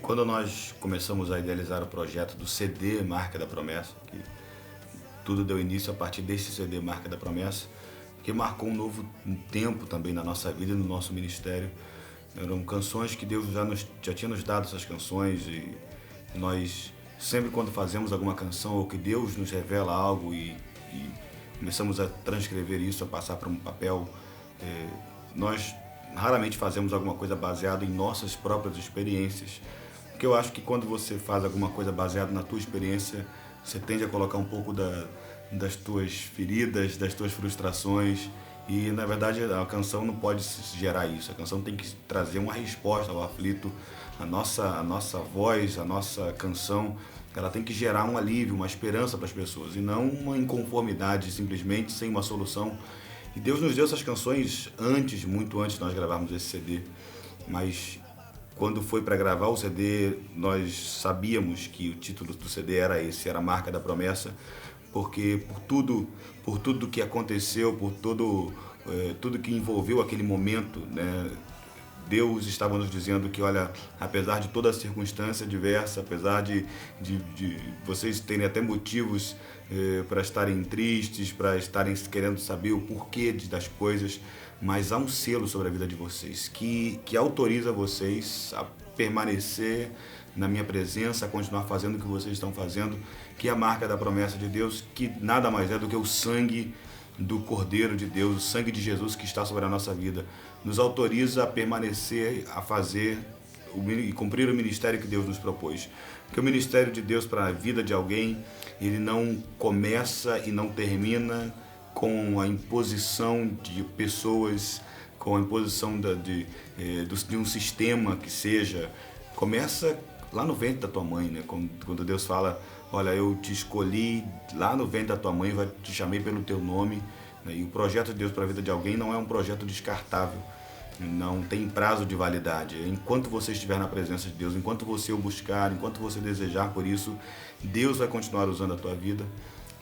Quando nós começamos a idealizar o projeto do CD Marca da Promessa, que tudo deu início a partir desse CD Marca da Promessa, que marcou um novo tempo também na nossa vida e no nosso ministério. Eram canções que Deus já tinha nos dado essas canções, e nós sempre quando fazemos alguma canção ou que Deus nos revela algo e começamos a transcrever isso, a passar para um papel, nós raramente fazemos alguma coisa baseada em nossas próprias experiências. Porque eu acho que quando você faz alguma coisa baseada na tua experiência, você tende a colocar um pouco das tuas feridas, das tuas frustrações, e na verdade a canção não pode gerar isso. A canção tem que trazer uma resposta ao aflito. A nossa voz, a nossa canção, ela tem que gerar um alívio, uma esperança para as pessoas, e não uma inconformidade simplesmente sem uma solução. E Deus nos deu essas canções antes, muito antes de nós gravarmos esse CD. Mas quando foi para gravar o CD, nós sabíamos que o título do CD era esse, era a Marca da Promessa, porque por tudo que aconteceu, por tudo que envolveu aquele momento, né? Deus estava nos dizendo que, olha, apesar de toda a circunstância diversa, apesar de vocês terem até motivos para estarem tristes, para estarem querendo saber o porquê das coisas, mas há um selo sobre a vida de vocês que autoriza vocês a permanecer na minha presença, a continuar fazendo o que vocês estão fazendo, que é a marca da promessa de Deus, que nada mais é do que o sangue do Cordeiro de Deus, o sangue de Jesus que está sobre a nossa vida, nos autoriza a permanecer, a fazer e cumprir o ministério que Deus nos propôs. Porque o ministério de Deus para a vida de alguém, ele não começa e não termina com a imposição de pessoas, com a imposição de um sistema que seja. Começa lá no ventre da tua mãe, né? Quando Deus fala, olha, eu te escolhi lá no ventre da tua mãe, te chamei pelo teu nome, né? E o projeto de Deus para a vida de alguém não é um projeto descartável, não tem prazo de validade. Enquanto você estiver na presença de Deus, enquanto você o buscar, enquanto você desejar por isso, Deus vai continuar usando a tua vida.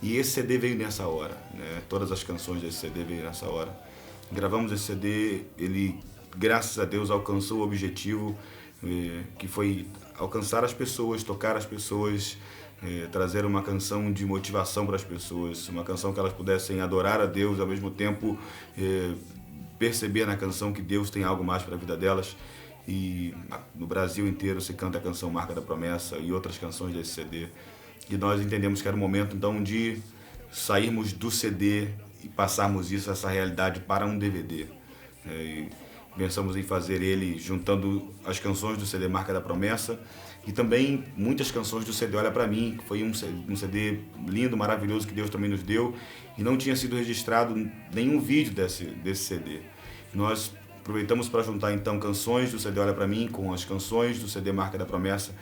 E esse CD veio nessa hora, né? Todas as canções desse CD veio nessa hora. Gravamos esse CD, ele, graças a Deus, alcançou o objetivo, que foi alcançar as pessoas, tocar as pessoas, trazer uma canção de motivação para as pessoas, uma canção que elas pudessem adorar a Deus, ao mesmo tempo perceber na canção que Deus tem algo mais para a vida delas. E no Brasil inteiro se canta a canção Marca da Promessa e outras canções desse CD. E nós entendemos que era o momento então de sairmos do CD e passarmos essa realidade para um DVD. E pensamos em fazer ele juntando as canções do CD Marca da Promessa e também muitas canções do CD Olha Pra Mim, que foi um CD lindo, maravilhoso que Deus também nos deu, e não tinha sido registrado nenhum vídeo desse CD. Nós aproveitamos para juntar então canções do CD Olha Pra Mim com as canções do CD Marca da Promessa,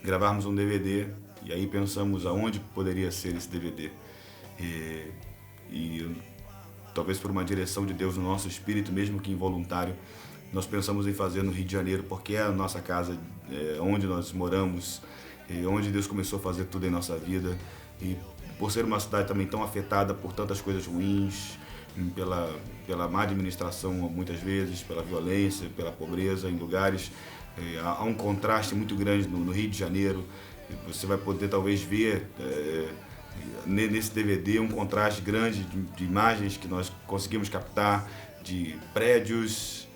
gravarmos um DVD, e aí pensamos aonde poderia ser esse DVD. E talvez por uma direção de Deus no nosso espírito, mesmo que involuntário, nós pensamos em fazer no Rio de Janeiro, porque é a nossa casa, onde nós moramos, onde Deus começou a fazer tudo em nossa vida. E por ser uma cidade também tão afetada por tantas coisas ruins, pela má administração muitas vezes, pela violência, pela pobreza em lugares, há um contraste muito grande no Rio de Janeiro. Você vai poder talvez ver nesse DVD um contraste grande de imagens que nós conseguimos captar, de prédios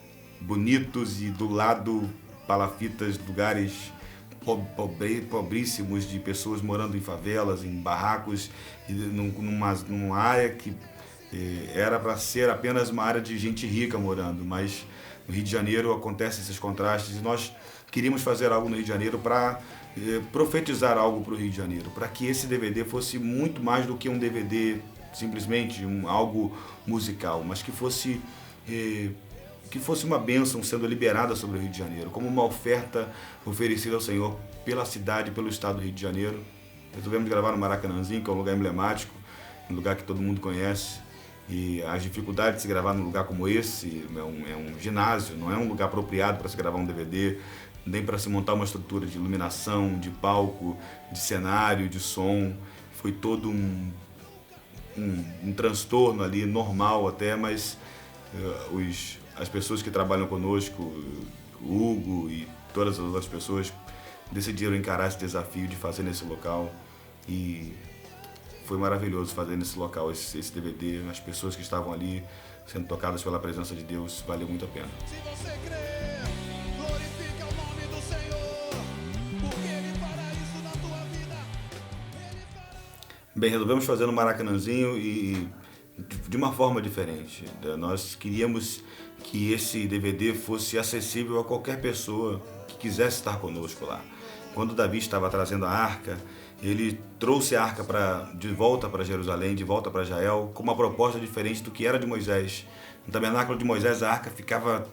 bonitos e do lado palafitas, lugares pobríssimos, de pessoas morando em favelas, em barracos, e numa área que era para ser apenas uma área de gente rica morando, mas no Rio de Janeiro acontecem esses contrastes, e nós queríamos fazer algo no Rio de Janeiro para profetizar algo para o Rio de Janeiro, para que esse DVD fosse muito mais do que um DVD, simplesmente algo musical, mas que fosse uma bênção sendo liberada sobre o Rio de Janeiro, como uma oferta oferecida ao Senhor pela cidade, pelo estado do Rio de Janeiro. Resolvemos gravar no Maracanãzinho, que é um lugar emblemático, um lugar que todo mundo conhece, e as dificuldades de se gravar num lugar como esse, é um ginásio, não é um lugar apropriado para se gravar um DVD, nem para se montar uma estrutura de iluminação, de palco, de cenário, de som. Foi todo um transtorno ali, normal até, mas as pessoas que trabalham conosco, o Hugo e todas as outras pessoas, decidiram encarar esse desafio de fazer nesse local. E foi maravilhoso fazer nesse local esse DVD. As pessoas que estavam ali sendo tocadas pela presença de Deus, valeu muito a pena. Se você crê, glorifica o nome do Senhor, porque Ele fará isso na tua vida. Bem, resolvemos fazer no Maracanãzinho e de uma forma diferente. Nós queríamos que esse DVD fosse acessível a qualquer pessoa que quisesse estar conosco lá. Quando Davi estava trazendo a arca, ele trouxe a arca de volta para Jerusalém, de volta para Israel, com uma proposta diferente do que era de Moisés. No tabernáculo de Moisés, a arca ficava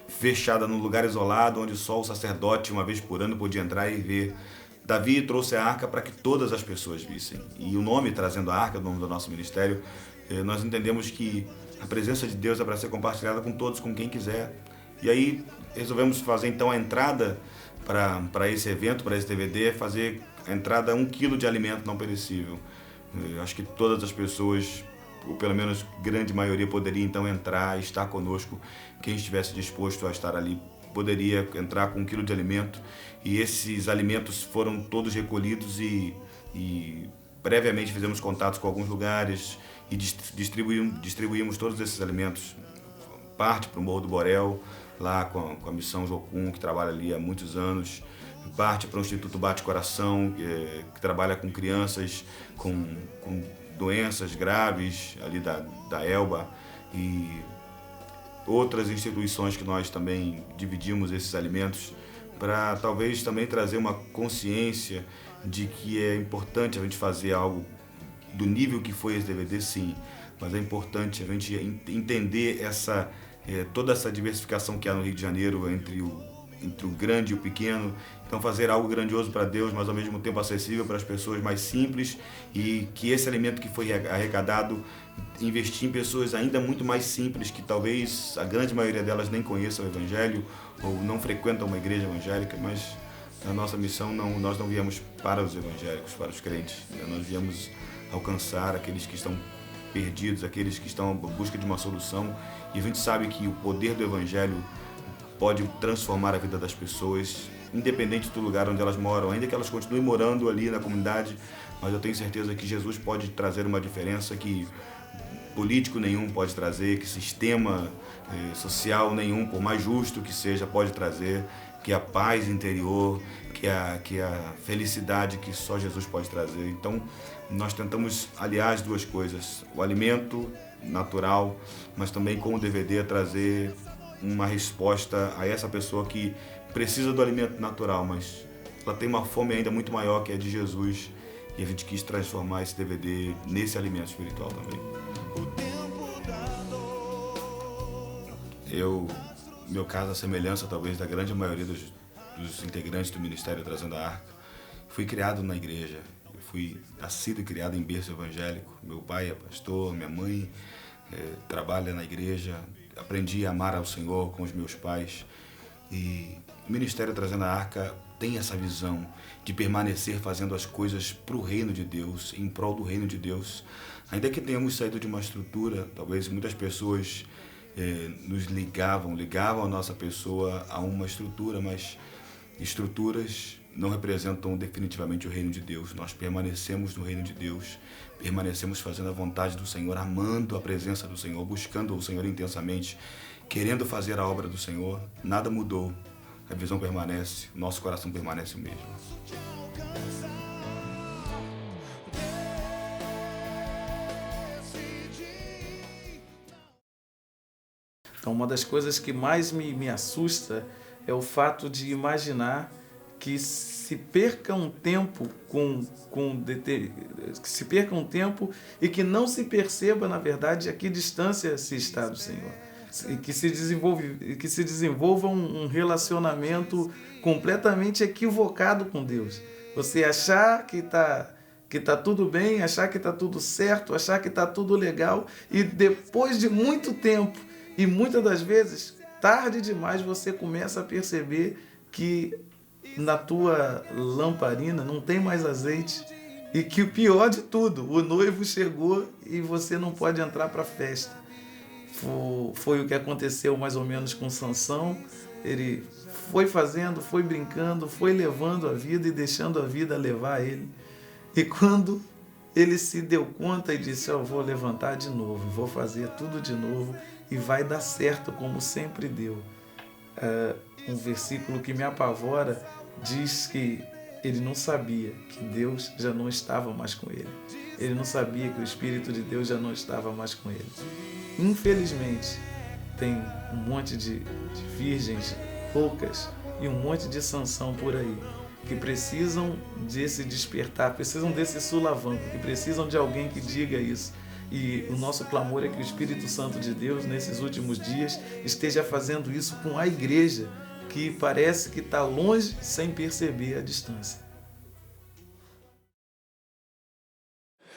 fechada num lugar isolado, onde só o sacerdote, uma vez por ano, podia entrar e ver. Davi trouxe a arca para que todas as pessoas vissem. E o nome, trazendo a arca, o nome do nosso ministério, nós entendemos que a presença de Deus é para ser compartilhada com todos, com quem quiser. E aí resolvemos fazer então a entrada para esse evento, para esse DVD, fazer a entrada 1 quilo de alimento não perecível. Eu acho que todas as pessoas, ou pelo menos grande maioria, poderia então entrar e estar conosco. Quem estivesse disposto a estar ali poderia entrar com 1 quilo de alimento. E esses alimentos foram todos recolhidos e previamente fizemos contatos com alguns lugares e distribuímos todos esses alimentos. Parte para o Morro do Borel, lá com a Missão Jocum, que trabalha ali há muitos anos. Parte para o Instituto Bate Coração, que trabalha com crianças com doenças graves ali da Elba, e outras instituições que nós também dividimos esses alimentos para talvez também trazer uma consciência de que é importante a gente fazer algo do nível que foi esse DVD, sim, mas é importante a gente entender toda essa diversificação que há no Rio de Janeiro entre o grande e o pequeno. Então fazer algo grandioso para Deus, mas ao mesmo tempo acessível para as pessoas mais simples, e que esse alimento que foi arrecadado investir em pessoas ainda muito mais simples, que talvez a grande maioria delas nem conheça o Evangelho ou não frequentam uma igreja evangélica, mas a nossa missão nós não viemos para os evangélicos, para os crentes, nós viemos alcançar aqueles que estão perdidos, aqueles que estão à busca de uma solução, e a gente sabe que o poder do Evangelho pode transformar a vida das pessoas, independente do lugar onde elas moram, ainda que elas continuem morando ali na comunidade, mas eu tenho certeza que Jesus pode trazer uma diferença que político nenhum pode trazer, que sistema social nenhum, por mais justo que seja, pode trazer, que a paz interior, que a felicidade que só Jesus pode trazer. Então, nós tentamos aliar as duas coisas, o alimento natural, mas também com o DVD trazer uma resposta a essa pessoa que precisa do alimento natural, mas ela tem uma fome ainda muito maior, que é de Jesus, e a gente quis transformar esse DVD nesse alimento espiritual também. Meu caso, a semelhança talvez da grande maioria dos integrantes do Ministério Trazendo a Arca, fui criado na igreja, eu fui nascido e criado em berço evangélico. Meu pai é pastor, minha mãe trabalha na igreja, aprendi a amar ao Senhor com os meus pais, e o Ministério Trazendo a Arca tem essa visão de permanecer fazendo as coisas para o reino de Deus, em prol do reino de Deus. Ainda que tenhamos saído de uma estrutura, talvez muitas pessoas nos ligavam a nossa pessoa a uma estrutura, mas estruturas não representam definitivamente o reino de Deus. Nós permanecemos no reino de Deus, permanecemos fazendo a vontade do Senhor, amando a presença do Senhor, buscando o Senhor intensamente, querendo fazer a obra do Senhor. Nada mudou, a visão permanece, nosso coração permanece o mesmo. Então, uma das coisas que mais me assusta é o fato de imaginar que se perca um tempo que se perca um tempo e que não se perceba, na verdade, a que distância se está do Senhor. E que se desenvolva um relacionamento completamente equivocado com Deus. Você achar que tá tudo bem, achar que está tudo certo, achar que está tudo legal, e depois de muito tempo, e muitas das vezes, tarde demais, você começa a perceber que na tua lamparina não tem mais azeite, e que o pior de tudo, o noivo chegou e você não pode entrar para a festa. Foi o que aconteceu mais ou menos com Sansão, ele foi fazendo, foi brincando, foi levando a vida e deixando a vida levar ele. E quando ele se deu conta e disse, eu vou levantar de novo, vou fazer tudo de novo e vai dar certo como sempre deu. Um versículo que me apavora diz que ele não sabia que Deus já não estava mais com ele. Ele não sabia que o Espírito de Deus já não estava mais com ele. Infelizmente, tem um monte de virgens loucas e um monte de Sansão por aí, que precisam desse despertar, precisam desse sulavanco, que precisam de alguém que diga isso. E o nosso clamor é que o Espírito Santo de Deus, nesses últimos dias, esteja fazendo isso com a igreja, que parece que está longe sem perceber a distância.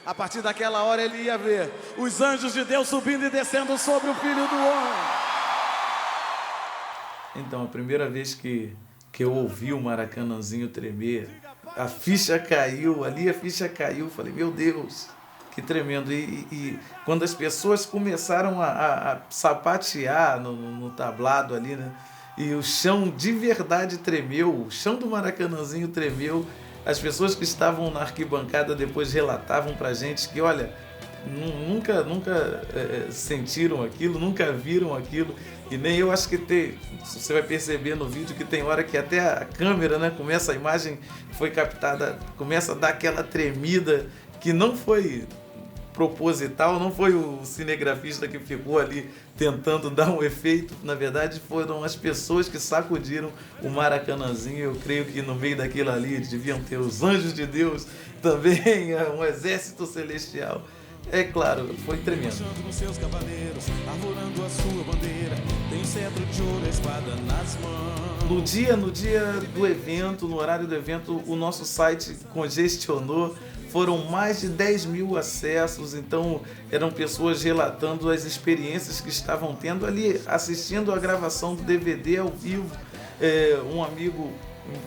A partir daquela hora ele ia ver os anjos de Deus subindo e descendo sobre o Filho do Homem. Então, a primeira vez que eu ouvi o Maracanãzinho tremer, a ficha caiu, falei, meu Deus, que tremendo. E quando as pessoas começaram a sapatear no tablado ali, né? E o chão de verdade tremeu, o chão do Maracanãzinho tremeu. As pessoas que estavam na arquibancada depois relatavam pra gente que, olha, nunca sentiram aquilo, nunca viram aquilo. E nem eu acho que você vai perceber no vídeo que tem hora que até a câmera, né, começa, a imagem foi captada, começa a dar aquela tremida que não foi proposital, não foi o cinegrafista que ficou ali tentando dar um efeito, na verdade foram as pessoas que sacudiram o Maracanãzinho. Eu creio que no meio daquilo ali deviam ter os anjos de Deus, também um exército celestial. É claro, foi tremendo. Com seus cavaleiros, arvorando a sua bandeira, tem cetro de ouro, a espada nas mãos. No dia do evento, no horário do evento, o nosso site congestionou. Foram mais de 10 mil acessos, então eram pessoas relatando as experiências que estavam tendo ali, assistindo a gravação do DVD ao vivo. Um amigo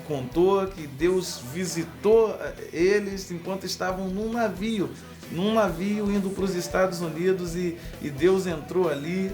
contou que Deus visitou eles enquanto estavam num navio indo para os Estados Unidos e Deus entrou ali,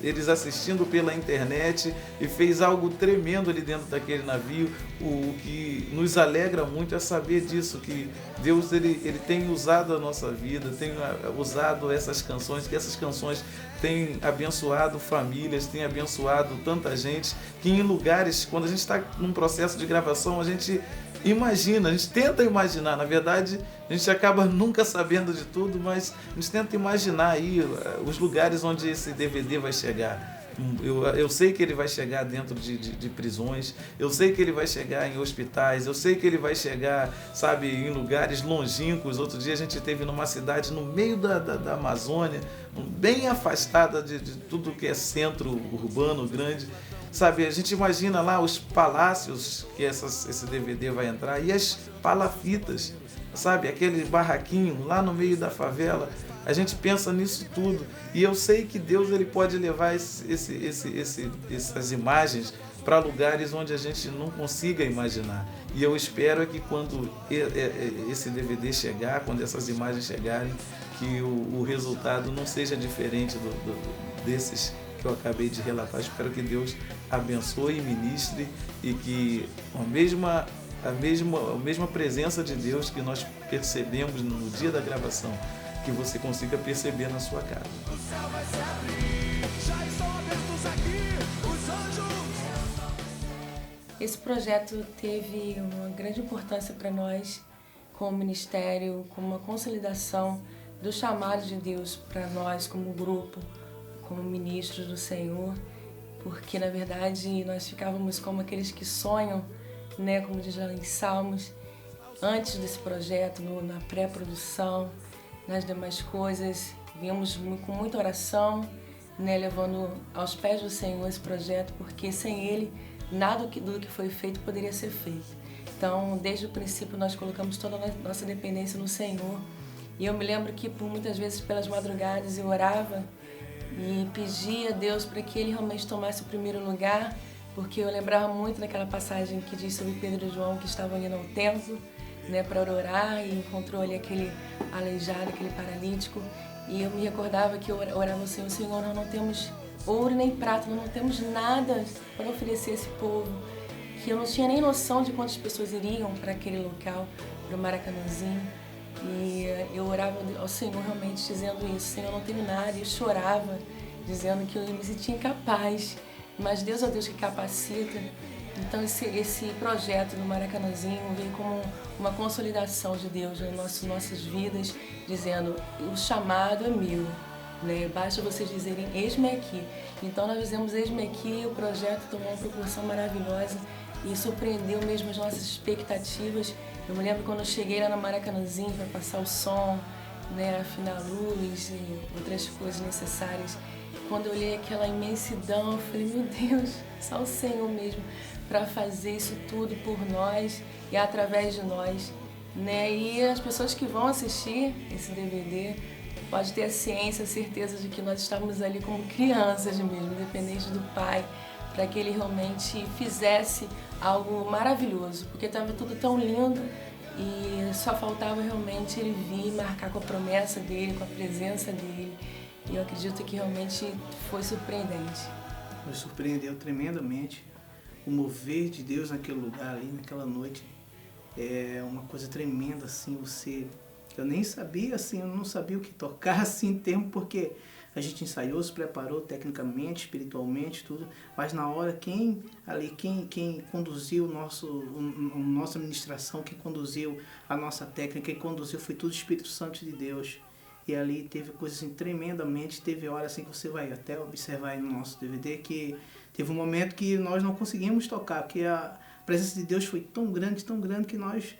eles assistindo pela internet e fez algo tremendo ali dentro daquele navio. O que nos alegra muito é saber disso, que Deus ele tem usado a nossa vida, tem usado essas canções, que essas canções têm abençoado famílias, têm abençoado tanta gente, que em lugares, quando a gente está num processo de gravação, a gente imagina, a gente tenta imaginar, na verdade a gente acaba nunca sabendo de tudo, mas a gente tenta imaginar aí os lugares onde esse DVD vai chegar. Eu sei que ele vai chegar dentro de prisões, eu sei que ele vai chegar em hospitais, eu sei que ele vai chegar, sabe, em lugares longínquos. Outro dia a gente esteve numa cidade no meio da Amazônia, bem afastada de tudo que é centro urbano grande. Sabe, a gente imagina lá os palácios que esse DVD vai entrar e as palafitas, sabe, aquele barraquinho lá no meio da favela. A gente pensa nisso tudo e eu sei que Deus ele pode levar essas imagens para lugares onde a gente não consiga imaginar. E eu espero que quando esse DVD chegar, quando essas imagens chegarem, que o resultado não seja diferente desses que eu acabei de relatar. Espero que Deus abençoe e ministre e que a mesma presença de Deus que nós percebemos no dia da gravação, que você consiga perceber na sua casa. O céu vai se abrir, já estão abertos aqui os anjos. Esse projeto teve uma grande importância para nós, como ministério, como uma consolidação do chamado de Deus para nós como grupo, como ministros do Senhor, porque na verdade nós ficávamos como aqueles que sonham, né, como diz lá em Salmos, antes desse projeto, na pré-produção, nas demais coisas, viemos com muita oração, né, levando aos pés do Senhor esse projeto, porque sem Ele nada do que foi feito poderia ser feito. Então, desde o princípio nós colocamos toda a nossa dependência no Senhor, e eu me lembro que por muitas vezes pelas madrugadas eu orava e pedia a Deus para que Ele realmente tomasse o primeiro lugar, porque eu lembrava muito daquela passagem que diz sobre Pedro e João que estavam indo ao templo, né, para orar, e encontrou ali aquele aleijado, aquele paralítico, e eu me recordava que eu orava ao Senhor, Senhor, nós não temos ouro nem prata, nós não temos nada para oferecer a esse povo, que eu não tinha nem noção de quantas pessoas iriam para aquele local, para o Maracanãzinho. E eu orava ao Senhor realmente dizendo isso: Senhor, eu não tenho nada. E eu chorava, dizendo que eu me sentia incapaz. Mas Deus é o Deus que capacita. Então esse projeto do Maracanãzinho veio como uma consolidação de Deus nas nossas vidas, dizendo: o chamado é meu, né? Basta vocês dizerem, eis-me aqui. Então nós fizemos eis-me aqui, o projeto tomou uma proporção maravilhosa e surpreendeu mesmo as nossas expectativas. Eu me lembro quando eu cheguei lá no Maracanãzinho para passar o som, né, afinar a luz e outras coisas necessárias. Quando eu olhei aquela imensidão, eu falei: meu Deus, só o Senhor mesmo para fazer isso tudo por nós e através de nós, né? E as pessoas que vão assistir esse DVD pode ter a ciência, a certeza de que nós estávamos ali como crianças mesmo, independente do Pai, para que Ele realmente fizesse algo maravilhoso, porque estava tudo tão lindo e só faltava realmente Ele vir marcar com a promessa dEle, com a presença dEle. E eu acredito que realmente foi surpreendente. Nos surpreendeu tremendamente. O mover de Deus naquele lugar ali, naquela noite, é uma coisa tremenda, assim, eu nem sabia, assim, eu não sabia o que tocar, assim, em tempo, porque a gente ensaiou, se preparou tecnicamente, espiritualmente, tudo, mas na hora, quem conduziu nossa administração, quem conduziu a nossa técnica, quem conduziu foi tudo o Espírito Santo de Deus. E ali teve coisas assim, tremendamente, teve hora assim que você vai até observar aí no nosso DVD, que teve um momento que nós não conseguimos tocar, porque a presença de Deus foi tão grande que nós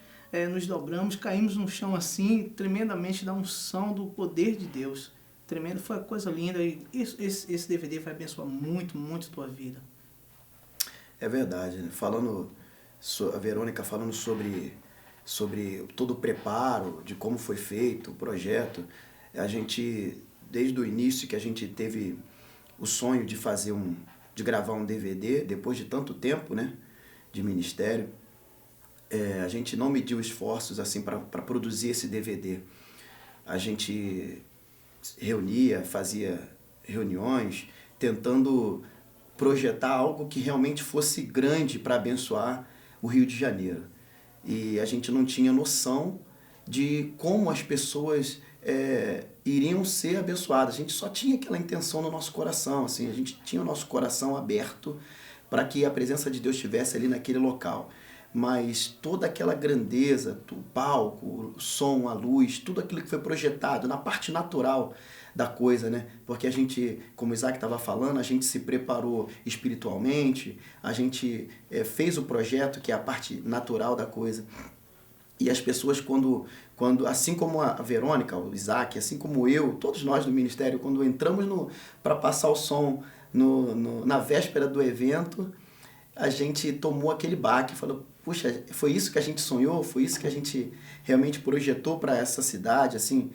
nos dobramos, caímos no chão assim, tremendamente da unção do poder de Deus. Tremendo, foi uma coisa linda, e esse DVD vai abençoar muito, muito a tua vida. É verdade, né? A Verônica falando sobre todo o preparo, de como foi feito o projeto. A gente, desde o início que a gente teve o sonho de gravar um DVD, depois de tanto tempo, né, de ministério, a gente não mediu esforços assim para produzir esse DVD. A gente reunia, fazia reuniões, tentando projetar algo que realmente fosse grande para abençoar o Rio de Janeiro. E a gente não tinha noção de como as pessoas iriam ser abençoadas. A gente só tinha aquela intenção no nosso coração, assim, a gente tinha o nosso coração aberto para que a presença de Deus estivesse ali naquele local. Mas toda aquela grandeza, o palco, o som, a luz, tudo aquilo que foi projetado na parte natural da coisa, né? Porque a gente, como o Isaac estava falando, a gente se preparou espiritualmente, a gente fez o projeto, que é a parte natural da coisa. E as pessoas, quando assim como a Verônica, o Isaac, assim como eu, todos nós do ministério, quando entramos para passar o som na véspera do evento, a gente tomou aquele baque e falou: puxa, foi isso que a gente sonhou, foi isso que a gente realmente projetou para essa cidade, assim,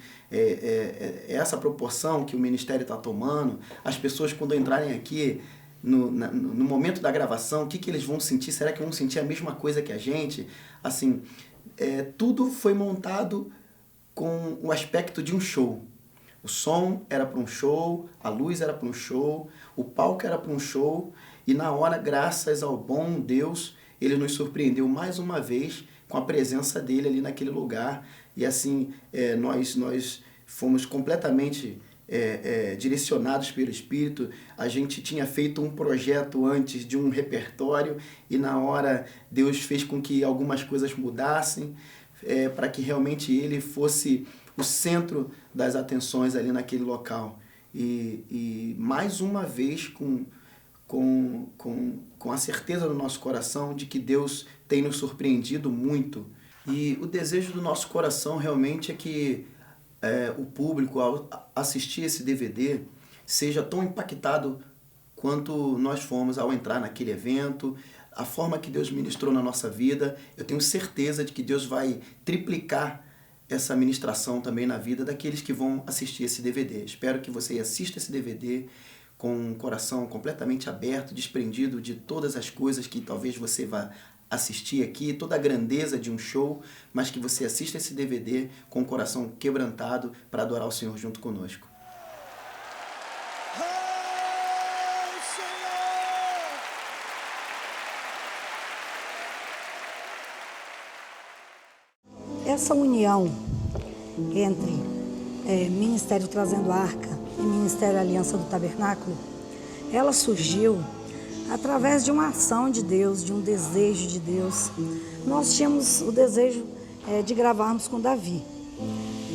essa proporção que o ministério está tomando. As pessoas, quando entrarem aqui, no momento da gravação, o que eles vão sentir? Será que vão sentir a mesma coisa que a gente? Assim, tudo foi montado com o aspecto de um show. O som era para um show, a luz era para um show, o palco era para um show, e na hora, graças ao bom Deus, Ele nos surpreendeu mais uma vez com a presença dele ali naquele lugar. E assim, nós fomos completamente direcionados pelo Espírito. A gente tinha feito um projeto antes de um repertório e na hora Deus fez com que algumas coisas mudassem para que realmente Ele fosse o centro das atenções ali naquele local. E mais uma vez com a certeza no nosso coração de que Deus tem nos surpreendido muito. E o desejo do nosso coração realmente é que o público, ao assistir esse DVD, seja tão impactado quanto nós fomos ao entrar naquele evento, a forma que Deus ministrou na nossa vida. Eu tenho certeza de que Deus vai triplicar essa ministração também na vida daqueles que vão assistir esse DVD. Espero que você assista esse DVD com o coração completamente aberto, desprendido de todas as coisas que talvez você vá assistir aqui, toda a grandeza de um show, mas que você assista esse DVD com o coração quebrantado para adorar o Senhor junto conosco. essa união entre Ministério Trazendo a Arca e Ministério Aliança do Tabernáculo, ela surgiu através de uma ação de Deus, de um desejo de Deus. Nós tínhamos o desejo de gravarmos com Davi.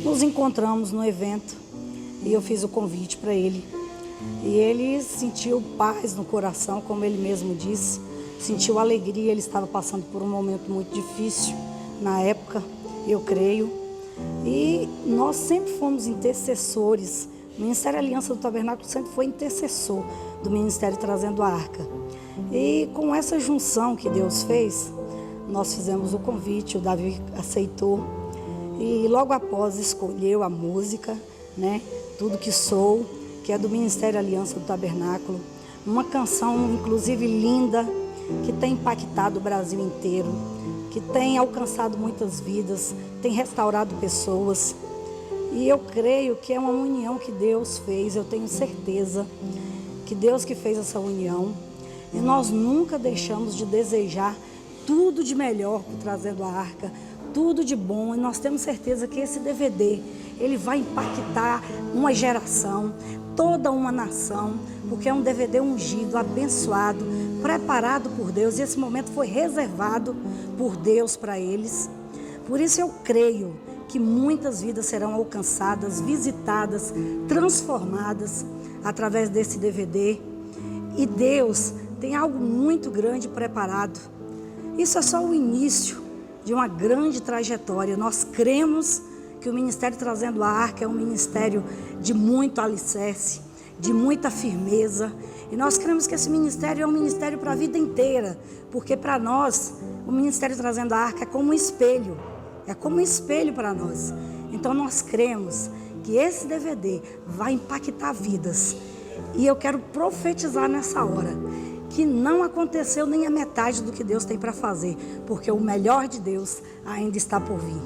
Nos encontramos no evento e eu fiz o convite para ele. E ele sentiu paz no coração, como ele mesmo disse, sentiu alegria. Ele estava passando por um momento muito difícil na época, eu creio. E nós sempre fomos intercessores. O Ministério Aliança do Tabernáculo sempre foi intercessor do Ministério Trazendo a Arca. E com essa junção que Deus fez, nós fizemos o convite, o Davi aceitou. E logo após escolheu a música, né? Tudo que Sou, que é do Ministério Aliança do Tabernáculo. Uma canção, inclusive, linda, que tem impactado o Brasil inteiro, que tem alcançado muitas vidas, tem restaurado pessoas. E eu creio que é uma união que Deus fez, eu tenho certeza que Deus que fez essa união. E nós nunca deixamos de desejar tudo de melhor por Trazendo a Arca, tudo de bom. E nós temos certeza que esse DVD, ele vai impactar uma geração, toda uma nação, porque é um DVD ungido, abençoado, preparado por Deus. E esse momento foi reservado por Deus para eles. Por isso eu creio que muitas vidas serão alcançadas, visitadas, transformadas através desse DVD. E Deus tem algo muito grande preparado. Isso é só o início de uma grande trajetória. Nós cremos que o Ministério Trazendo a Arca é um ministério de muito alicerce, de muita firmeza. E nós cremos que esse ministério é um ministério para a vida inteira, porque para nós, o Ministério Trazendo a Arca é como um espelho. É como um espelho para nós. Então nós cremos que esse DVD vai impactar vidas. E eu quero profetizar nessa hora que não aconteceu nem a metade do que Deus tem para fazer, porque o melhor de Deus ainda está por vir.